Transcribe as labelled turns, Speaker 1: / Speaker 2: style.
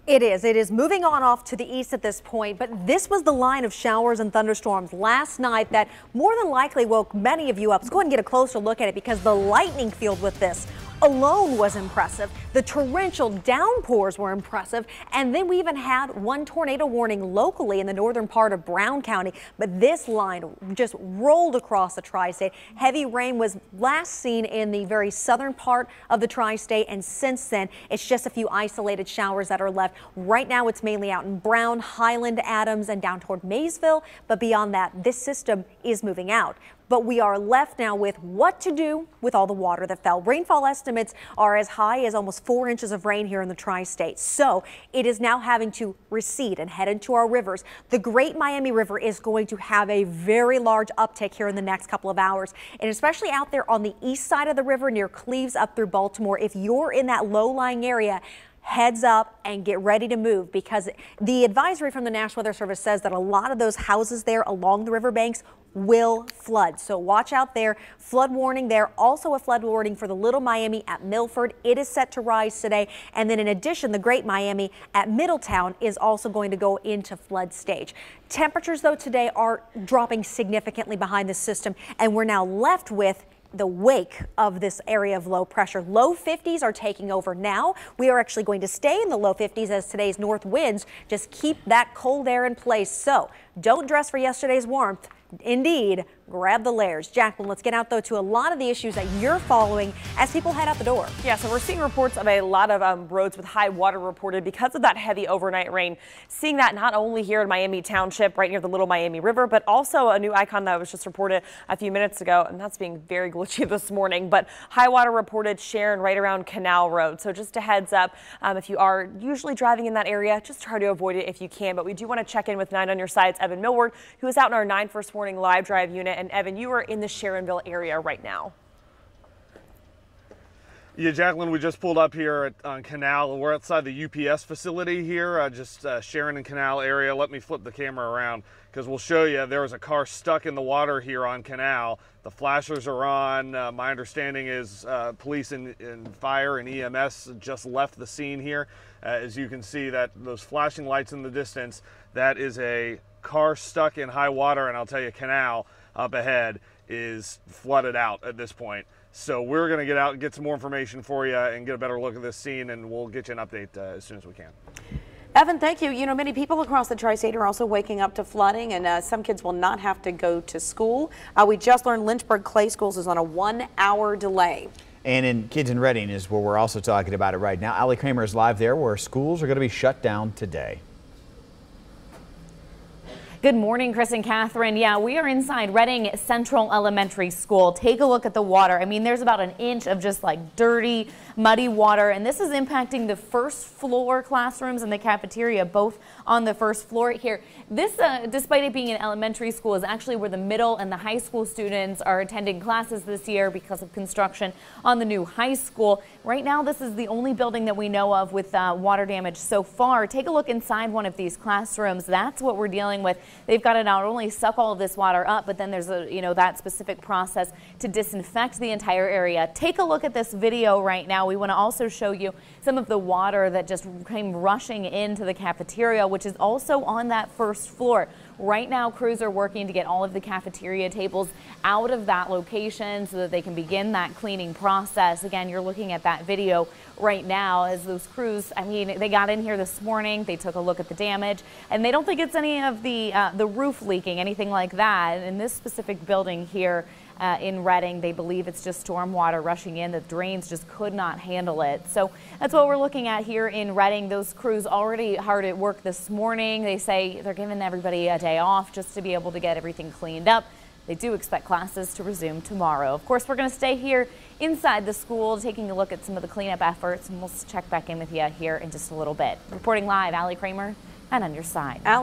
Speaker 1: It is. It is moving on off to the east at this point, but this was the line of showers and thunderstorms last night that more than likely woke many of you up. Let's go ahead and get a closer look at it because the lightning field with this alone was impressive. The torrential downpours were impressive. And then we even had one tornado warning locally in the northern part of Brown County. But this line just rolled across the tri-state. Heavy rain was last seen in the very southern part of the tri-state. And since then, it's just a few isolated showers that are left. Right now, it's mainly out in Brown, Highland, Adams, and down toward Maysville. But beyond that, this system is moving out. But we are left now with what to do with all the water that fell. Rainfall estimates are as high as almost 4 inches of rain here in the tri-state. So it is now having to recede and head into our rivers. The Great Miami River is going to have a very large uptick here in the next couple of hours. And especially out there on the east side of the river near Cleves up through Baltimore, if you're in that low-lying area, heads up and get ready to move, because the advisory from the National Weather Service says that a lot of those houses there along the riverbanks will flood. So watch out there. Flood warning there. Also a flood warning for the Little Miami at Milford. It is set to rise today. And then in addition, the Great Miami at Middletown is also going to go into flood stage. Temperatures though today are dropping significantly behind the system, and we're now left with the wake of this area of low pressure. Low 50s are taking over now. We are actually going to stay in the low 50s as today's north winds just keep that cold air in place. So don't dress for yesterday's warmth. Indeed, grab the layers. Jacqueline, let's get out though to a lot of the issues that you're following as people head out the door.
Speaker 2: Yeah, so we're seeing reports of a lot of roads with high water reported because of that heavy overnight rain. Seeing that not only here in Miami Township, right near the Little Miami River, but also a new icon that was just reported a few minutes ago, and that's being very glitchy this morning. But high water reported Sharon right around Canal Road. So just a heads up, if you are usually driving in that area, just try to avoid it if you can. But we do want to check in with 9 on your side's Evan Millward, who is out in our 9 First Warning live drive unit. And Evan, you are in the Sharonville area right now.
Speaker 3: Yeah, Jacqueline, we just pulled up here on Canal. We're outside the UPS facility here, just Sharon and Canal area. Let me flip the camera around because we'll show you there was a car stuck in the water here on Canal. The flashers are on. My understanding is police and fire and EMS just left the scene here. As you can see, that those flashing lights in the distance, that is a car stuck in high water, and I'll tell you, Canal up ahead is flooded out at this point. So we're going to get out and get some more information for you and get a better look at this scene, and we'll get you an update as soon as we can.
Speaker 4: Evan, thank you. You know, many people across the tri-state are also waking up to flooding, and some kids will not have to go to school. We just learned Lynchburg Clay Schools is on a 1-hour delay.
Speaker 5: And in Kids in Reading is where we're also talking about it right now. Allie Kramer is live there where schools are going to be shut down today.
Speaker 6: Good morning, Chris and Catherine. Yeah, we are inside Reading Central Elementary School. Take a look at the water. I mean, there's about an inch of just like dirty, muddy water, and this is impacting the first floor classrooms and the cafeteria, both on the first floor here. This, despite it being an elementary school, is actually where the middle and the high school students are attending classes this year because of construction on the new high school. Right now, this is the only building that we know of with water damage so far. Take a look inside one of these classrooms. That's what we're dealing with. They've got to not only suck all of this water up, but then there's that specific process to disinfect the entire area. Take a look at this video right now. We want to also show you some of the water that just came rushing into the cafeteria, which is also on that first floor. Right now, crews are working to get all of the cafeteria tables out of that location so that they can begin that cleaning process. Again, you're looking at that video right now as those crews, I mean, they got in here this morning, they took a look at the damage, and they don't think it's any of the roof leaking, anything like that. In this specific building here in Reading, they believe it's just storm water rushing in. The drains just could not handle it. So that's what we're looking at here in Reading. Those crews already hard at work this morning. They say they're giving everybody a day off just to be able to get everything cleaned up. They do expect classes to resume tomorrow. Of course, we're going to stay here inside the school, taking a look at some of the cleanup efforts, and we'll check back in with you here in just a little bit. Reporting live, Allie Kramer, and on your side. Allie.